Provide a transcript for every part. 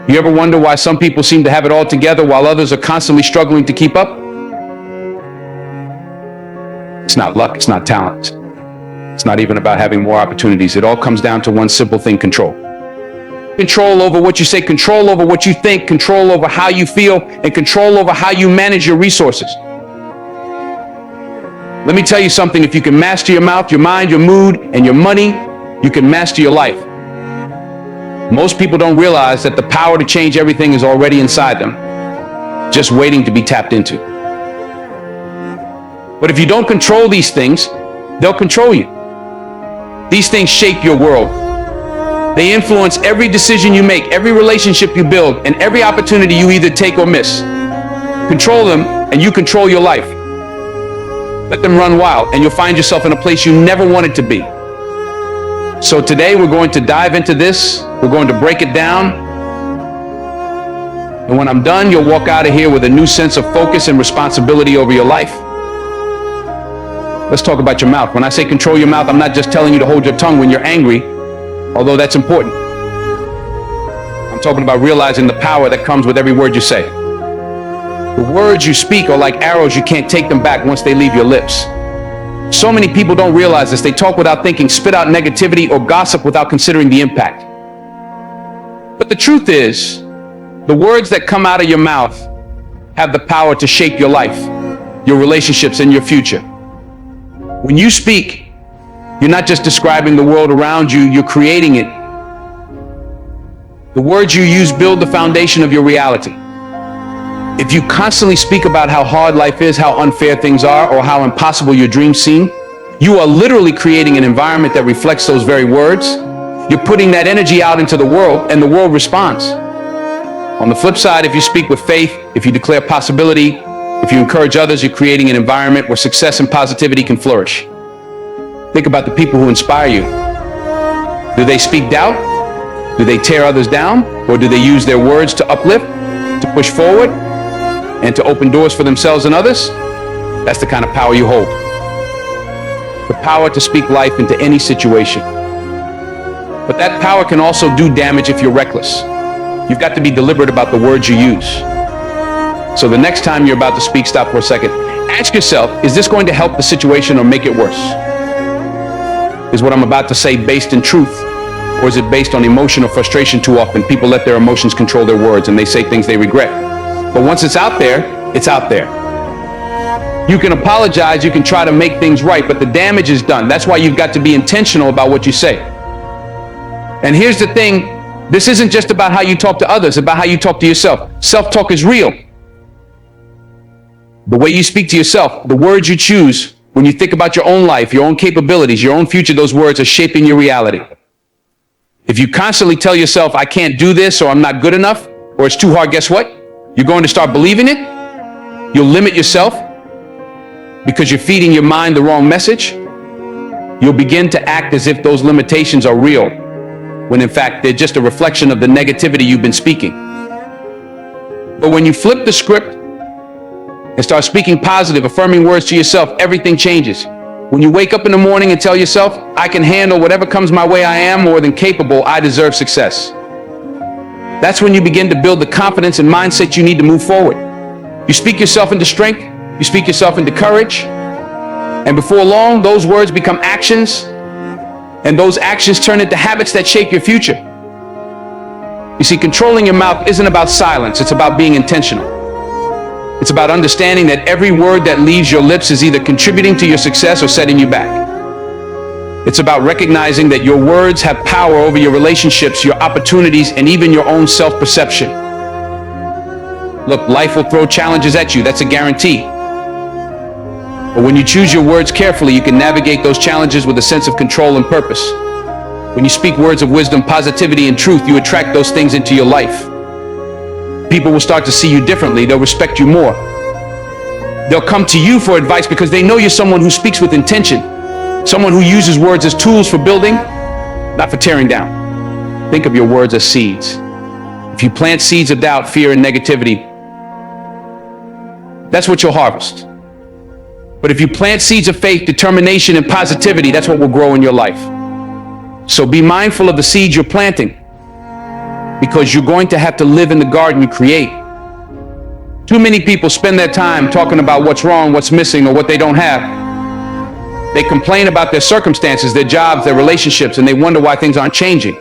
You ever wonder why some people seem to have it all together while others are constantly struggling to keep up? It's not luck, it's not talent. It's not even about having more opportunities. It all comes down to one simple thing: control. Control over what you say, control over what you think, control over how you feel, and control over how you manage your resources. Let me tell you something: if you can master your mouth, your mind, your mood, and your money, you can master your life. Most people don't realize that the power to change everything is already inside them, just waiting to be tapped into. But if you don't control these things, they'll control you. These things shape your world. They influence every decision you make, every relationship you build, and every opportunity you either take or miss. Control them, and you control your life. Let them run wild, and you'll find yourself in a place you never wanted to be. So today we're going to dive into this. We're going to break it down. And when I'm done, you'll walk out of here with a new sense of focus and responsibility over your life. Let's talk about your mouth. When I say control your mouth, I'm not just telling you to hold your tongue when you're angry, although that's important. I'm talking about realizing the power that comes with every word you say. The words you speak are like arrows. You can't take them back once they leave your lips. So many people don't realize this. They talk without thinking, spit out negativity, or gossip without considering the impact. But the truth is, the words that come out of your mouth have the power to shape your life, your relationships, and your future. When you speak, you're not just describing the world around you, you're creating it. The words you use build the foundation of your reality. If you constantly speak about how hard life is, how unfair things are, or how impossible your dreams seem, you are literally creating an environment that reflects those very words. You're putting that energy out into the world, and the world responds. On the flip side, if you speak with faith, if you declare possibility, if you encourage others, you're creating an environment where success and positivity can flourish. Think about the people who inspire you. Do they speak doubt? Do they tear others down? Or do they use their words to uplift, to push forward, and to open doors for themselves and others? That's the kind of power you hold. The power to speak life into any situation. But that power can also do damage if you're reckless. You've got to be deliberate about the words you use. So the next time you're about to speak, stop for a second. Ask yourself, is this going to help the situation or make it worse? Is what I'm about to say based in truth, or is it based on emotion or frustration? Too often people let their emotions control their words, and they say things they regret. But once it's out there, it's out there. You can apologize, you can try to make things right, but the damage is done. That's why you've got to be intentional about what you say. And here's the thing, this isn't just about how you talk to others, it's about how you talk to yourself. Self-talk is real. The way you speak to yourself, the words you choose, when you think about your own life, your own capabilities, your own future, those words are shaping your reality. If you constantly tell yourself, I can't do this, or I'm not good enough, or it's too hard, guess what? You're going to start believing it. You'll limit yourself because you're feeding your mind the wrong message. You'll begin to act as if those limitations are real, when in fact they're just a reflection of the negativity you've been speaking. But when you flip the script and start speaking positive, affirming words to yourself, everything changes. When you wake up in the morning and tell yourself, I can handle whatever comes my way, I am more than capable, I deserve success. That's when you begin to build the confidence and mindset you need to move forward. You speak yourself into strength, you speak yourself into courage, and before long, those words become actions, and those actions turn into habits that shape your future. You see, controlling your mouth isn't about silence, it's about being intentional. It's about understanding that every word that leaves your lips is either contributing to your success or setting you back. It's about recognizing that your words have power over your relationships, your opportunities, and even your own self-perception. Look, life will throw challenges at you, that's a guarantee. But when you choose your words carefully, you can navigate those challenges with a sense of control and purpose. When you speak words of wisdom, positivity, and truth, you attract those things into your life. People will start to see you differently. They'll respect you more. They'll come to you for advice because they know you're someone who speaks with intention, someone who uses words as tools for building, not for tearing down. Think of your words as seeds. If you plant seeds of doubt, fear, and negativity, that's what you'll harvest. But if you plant seeds of faith, determination, and positivity, that's what will grow in your life. So be mindful of the seeds you're planting. because you're going to have to live in the garden you create. Too many people spend their time talking about what's wrong, what's missing, or what they don't have. They complain about their circumstances, their jobs, their relationships, and they wonder why things aren't changing.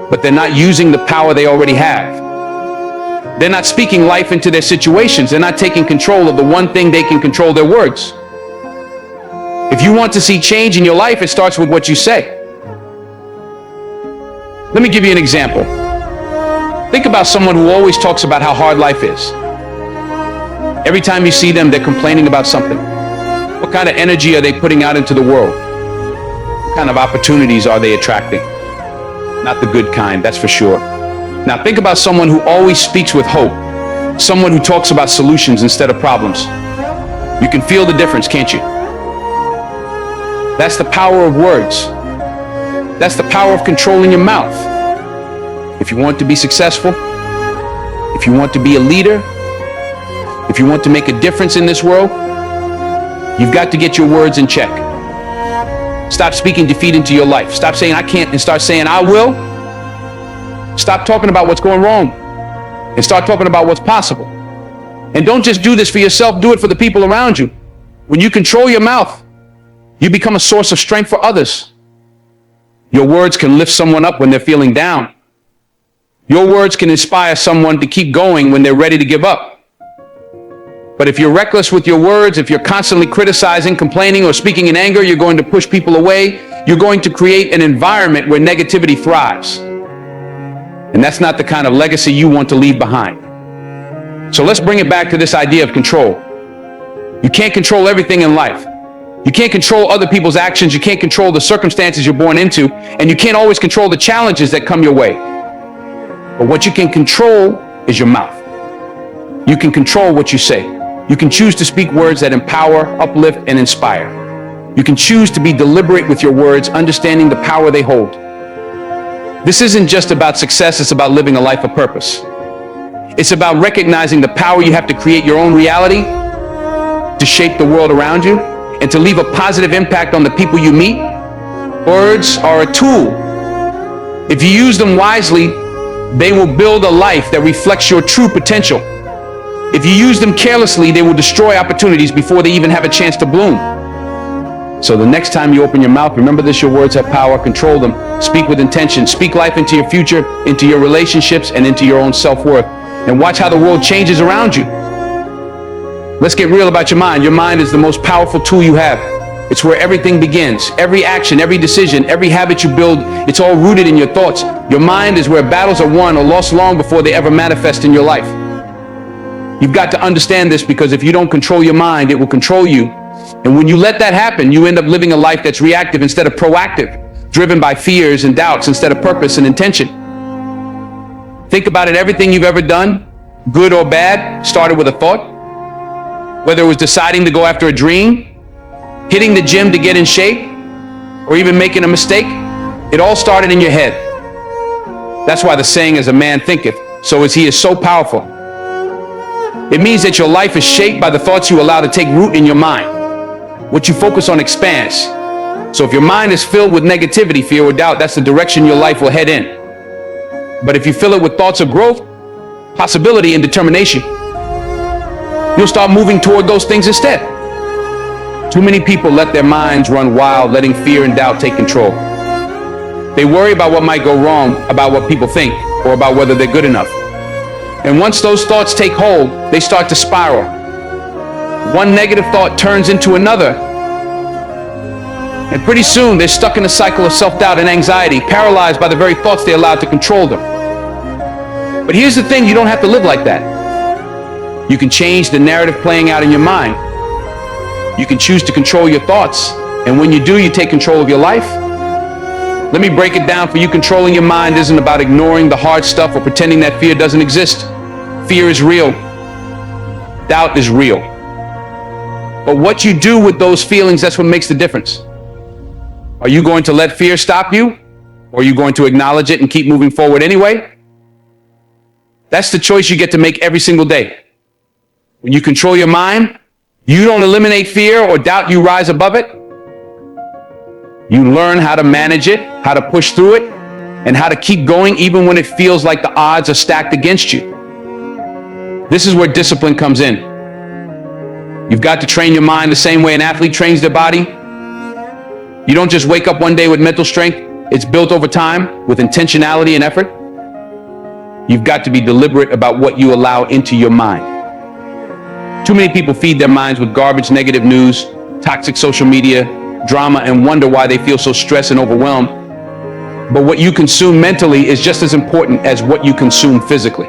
But they're not using the power they already have. They're not speaking life into their situations. They're not taking control of the one thing they can control, their words. If you want to see change in your life, it starts with what you say. Let me give you an example. Think about someone who always talks about how hard life is. Every time you see them, they're complaining about something. What kind of energy are they putting out into the world? What kind of opportunities are they attracting? Not the good kind, that's for sure. Now think about someone who always speaks with hope. Someone who talks about solutions instead of problems. You can feel the difference, can't you? That's the power of words. That's the power of controlling your mouth. If you want to be successful, if you want to be a leader, if you want to make a difference in this world, you've got to get your words in check. Stop speaking defeat into your life. Stop saying I can't and start saying I will. Stop talking about what's going wrong and start talking about what's possible. And don't just do this for yourself, do it for the people around you. When you control your mouth, you become a source of strength for others. Your words can lift someone up when they're feeling down. Your words can inspire someone to keep going when they're ready to give up. But if you're reckless with your words, if you're constantly criticizing, complaining, or speaking in anger, you're going to push people away. You're going to create an environment where negativity thrives. And that's not the kind of legacy you want to leave behind. So let's bring it back to this idea of control. You can't control everything in life. You can't control other people's actions. You can't control the circumstances you're born into. And you can't always control the challenges that come your way. But what you can control is your mouth. You can control what you say. You can choose to speak words that empower, uplift, and inspire. You can choose to be deliberate with your words, understanding the power they hold. This isn't just about success, it's about living a life of purpose. It's about recognizing the power you have to create your own reality, to shape the world around you, and to leave a positive impact on the people you meet. Words are a tool. If you use them wisely, they will build a life that reflects your true potential. If you use them carelessly, they will destroy opportunities before they even have a chance to bloom. So the next time you open your mouth, remember this: your words have power. Control them. Speak with intention. Speak life into your future, into your relationships, and into your own self-worth. And watch how the world changes around you. Let's get real about your mind. Your mind is the most powerful tool you have. It's where everything begins. Every action, every decision, every habit you build, it's all rooted in your thoughts. Your mind is where battles are won or lost long before they ever manifest in your life. You've got to understand this, because if you don't control your mind, it will control you. And when you let that happen, you end up living a life that's reactive instead of proactive, driven by fears and doubts instead of purpose and intention. Think about it. Everything you've ever done, good or bad, started with a thought. Whether it was deciding to go after a dream, hitting the gym to get in shape, or even making a mistake, it all started in your head. That's why the saying, as a man thinketh, so is he, is so powerful. It means that your life is shaped by the thoughts you allow to take root in your mind. What you focus on expands. So if your mind is filled with negativity, fear, or doubt, that's the direction your life will head in. But if you fill it with thoughts of growth, possibility, and determination, you'll start moving toward those things instead. Too many people let their minds run wild, letting fear and doubt take control. They worry about what might go wrong, about what people think, or about whether they're good enough. And once those thoughts take hold, they start to spiral. One negative thought turns into another. And pretty soon, they're stuck in a cycle of self-doubt and anxiety, paralyzed by the very thoughts they allowed to control them. But here's the thing, you don't have to live like that. You can change the narrative playing out in your mind. You can choose to control your thoughts. And when you do, you take control of your life. Let me break it down for you. Controlling your mind isn't about ignoring the hard stuff or pretending that fear doesn't exist. Fear is real. Doubt is real. But what you do with those feelings, that's what makes the difference. Are you going to let fear stop you? Or are you going to acknowledge it and keep moving forward anyway? That's the choice you get to make every single day. When you control your mind, you don't eliminate fear or doubt, you rise above it. You learn how to manage it, how to push through it, and how to keep going even when it feels like the odds are stacked against you. This is where discipline comes in. You've got to train your mind the same way an athlete trains their body. You don't just wake up one day with mental strength. It's built over time with intentionality and effort. You've got to be deliberate about what you allow into your mind. Too many people feed their minds with garbage, negative news, toxic social media, drama, and wonder why they feel so stressed and overwhelmed. But what you consume mentally is just as important as what you consume physically.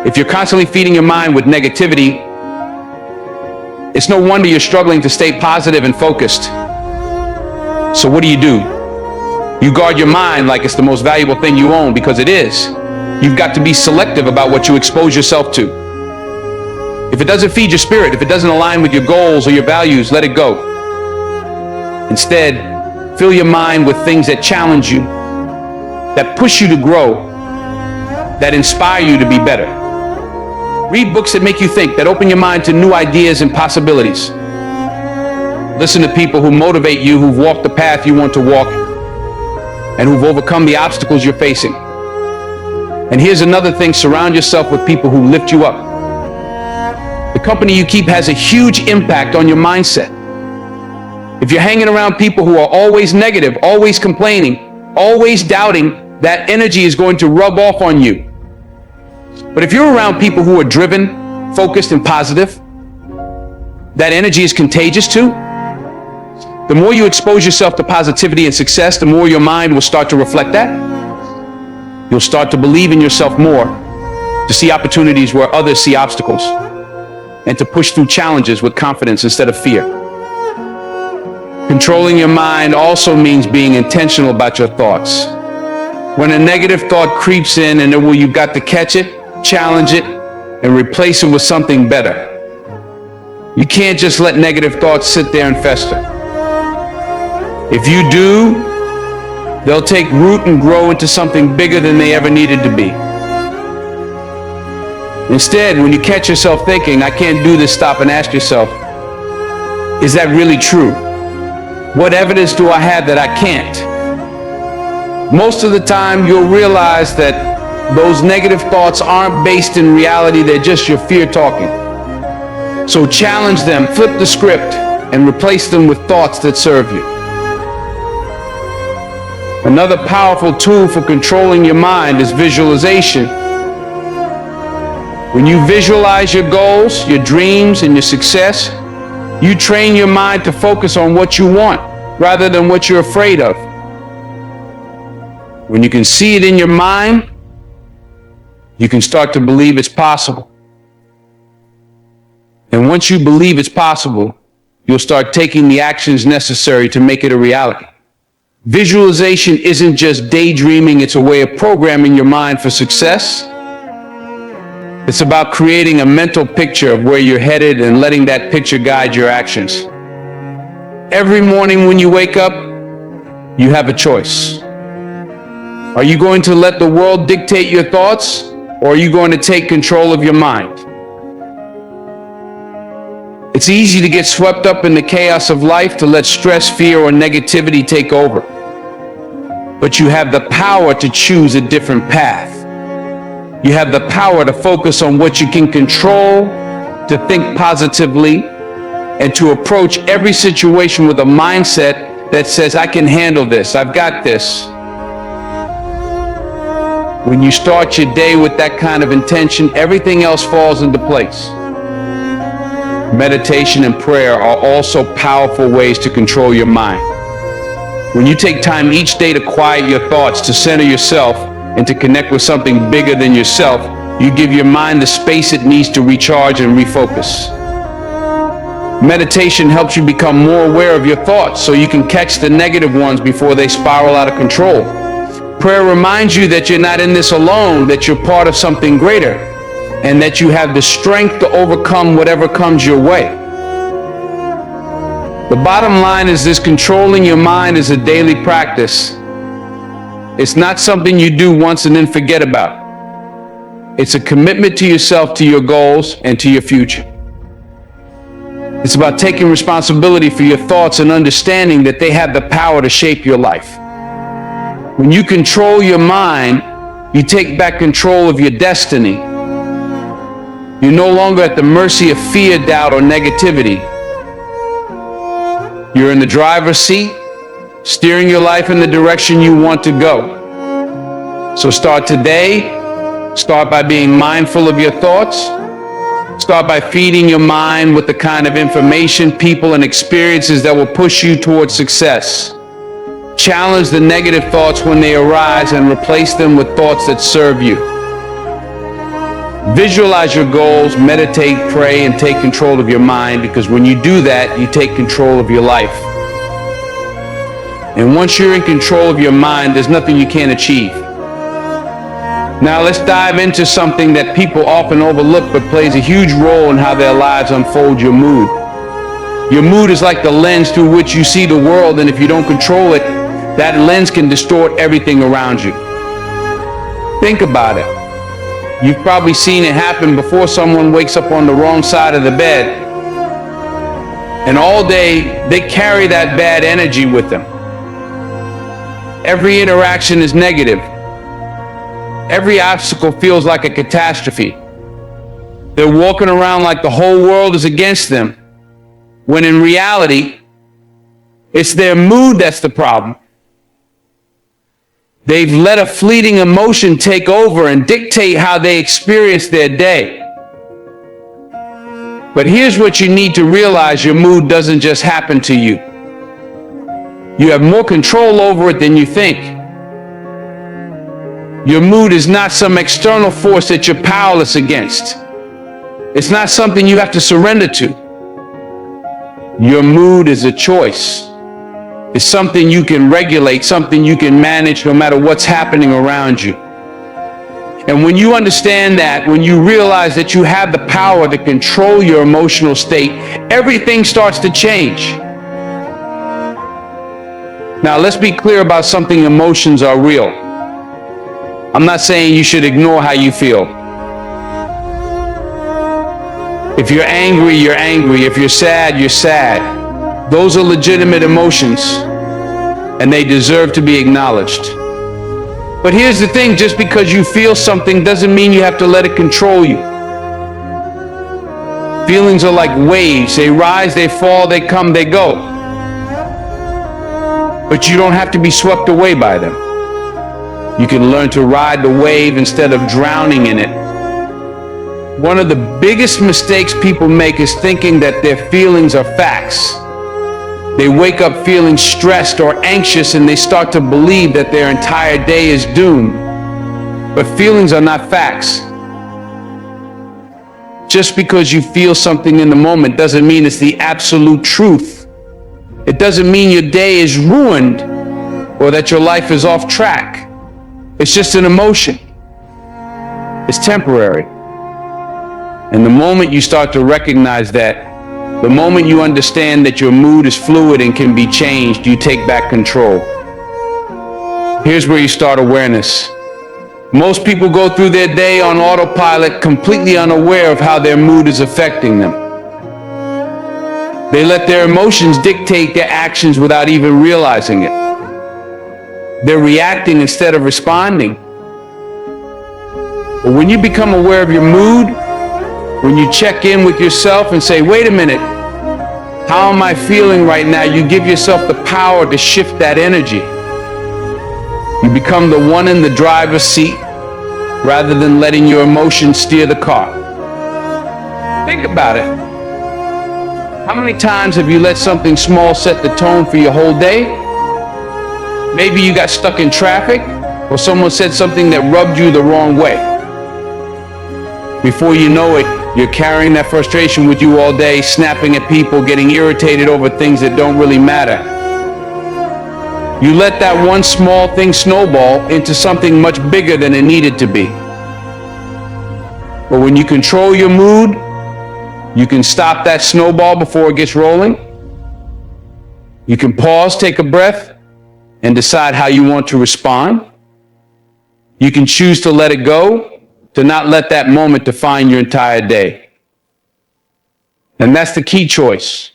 If you're constantly feeding your mind with negativity, it's no wonder you're struggling to stay positive and focused. So what do? You guard your mind like it's the most valuable thing you own, because it is. You've got to be selective about what you expose yourself to. If it doesn't feed your spirit, if it doesn't align with your goals or your values, let it go. Instead, fill your mind with things that challenge you, that push you to grow, that inspire you to be better. Read books that make you think, that open your mind to new ideas and possibilities. Listen to people who motivate you, who've walked the path you want to walk, and who've overcome the obstacles you're facing. And here's another thing: surround yourself with people who lift you up. The company you keep has a huge impact on your mindset. If you're hanging around people who are always negative, always complaining, always doubting, that energy is going to rub off on you. But if you're around people who are driven, focused, and positive, that energy is contagious too. The more you expose yourself to positivity and success, the more your mind will start to reflect that. You'll start to believe in yourself more, to see opportunities where others see obstacles, and to push through challenges with confidence instead of fear. Controlling your mind also means being intentional about your thoughts. When a negative thought creeps in, and you've got to catch it, challenge it, and replace it with something better. You can't just let negative thoughts sit there and fester. If you do, they'll take root and grow into something bigger than they ever needed to be. Instead, when you catch yourself thinking, "I can't do this," stop and ask yourself, is that really true? What evidence do I have that I can't? Most of the time, you'll realize that those negative thoughts aren't based in reality. They're just your fear talking. So challenge them, flip the script, and replace them with thoughts that serve you. Another powerful tool for controlling your mind is visualization. When you visualize your goals, your dreams, and your success, you train your mind to focus on what you want rather than what you're afraid of. When you can see it in your mind, you can start to believe it's possible. And once you believe it's possible, you'll start taking the actions necessary to make it a reality. Visualization isn't just daydreaming, it's a way of programming your mind for success. It's about creating a mental picture of where you're headed and letting that picture guide your actions. Every morning when you wake up, you have a choice. Are you going to let the world dictate your thoughts, or are you going to take control of your mind? It's easy to get swept up in the chaos of life, to let stress, fear, or negativity take over. But you have the power to choose a different path. You have the power to focus on what you can control, to think positively, and to approach every situation with a mindset that says, "I can handle this, I've got this." When you start your day with that kind of intention, everything else falls into place. Meditation and prayer are also powerful ways to control your mind. When you take time each day to quiet your thoughts, to center yourself, and to connect with something bigger than yourself, you give your mind the space it needs to recharge and refocus. Meditation helps you become more aware of your thoughts so you can catch the negative ones before they spiral out of control. Prayer reminds you that you're not in this alone, that you're part of something greater, and that you have the strength to overcome whatever comes your way. The bottom line is this: controlling your mind is a daily practice. It's not something you do once and then forget about. It's a commitment to yourself, to your goals, and to your future. It's about taking responsibility for your thoughts and understanding that they have the power to shape your life. When you control your mind, you take back control of your destiny. You're no longer at the mercy of fear, doubt, or negativity. You're in the driver's seat, steering your life in the direction you want to go. So start today. Start by being mindful of your thoughts. Start by feeding your mind with the kind of information, people, and experiences that will push you towards success. Challenge the negative thoughts when they arise and replace them with thoughts that serve you. Visualize your goals, meditate, pray, and take control of your mind, because when you do that, you take control of your life. And once you're in control of your mind, there's nothing you can't achieve. Now let's dive into something that people often overlook but plays a huge role in how their lives unfold: your mood. Your mood is like the lens through which you see the world, and if you don't control it, that lens can distort everything around you. Think about it. You've probably seen it happen before. Someone wakes up on the wrong side of the bed, and all day they carry that bad energy with them. Every interaction is negative. Every obstacle feels like a catastrophe. They're walking around like the whole world is against them, when in reality, it's their mood that's the problem. They've let a fleeting emotion take over and dictate how they experience their day. But here's what you need to realize: your mood doesn't just happen to you. You have more control over it than you think. Your mood is not some external force that you're powerless against. It's not something you have to surrender to. Your mood is a choice. It's something you can regulate, something you can manage no matter what's happening around you. And when you understand that, when you realize that you have the power to control your emotional state, everything starts to change. Now, let's be clear about something: emotions are real. I'm not saying you should ignore how you feel. If you're angry, you're angry. If you're sad, you're sad. Those are legitimate emotions, and they deserve to be acknowledged. But here's the thing: just because you feel something doesn't mean you have to let it control you. Feelings are like waves. They rise, they fall, they come, they go. But you don't have to be swept away by them. You can learn to ride the wave instead of drowning in it. One of the biggest mistakes people make is thinking that their feelings are facts. They wake up feeling stressed or anxious, and they start to believe that their entire day is doomed. But feelings are not facts. Just because you feel something in the moment doesn't mean it's the absolute truth. It doesn't mean your day is ruined or that your life is off track. It's just an emotion. It's temporary. And the moment you start to recognize that, the moment you understand that your mood is fluid and can be changed, you take back control. Here's where you start awareness. Most people go through their day on autopilot, completely unaware of how their mood is affecting them. They let their emotions dictate their actions without even realizing it. They're reacting instead of responding. But when you become aware of your mood, when you check in with yourself and say, wait a minute, how am I feeling right now? You give yourself the power to shift that energy. You become the one in the driver's seat rather than letting your emotions steer the car. Think about it. How many times have you let something small set the tone for your whole day? Maybe you got stuck in traffic, or someone said something that rubbed you the wrong way. Before you know it, you're carrying that frustration with you all day, snapping at people, getting irritated over things that don't really matter. You let that one small thing snowball into something much bigger than it needed to be. But when you control your mood, you can stop that snowball before it gets rolling. You can pause, take a breath, and decide how you want to respond. You can choose to let it go, to not let that moment define your entire day. And that's the key choice.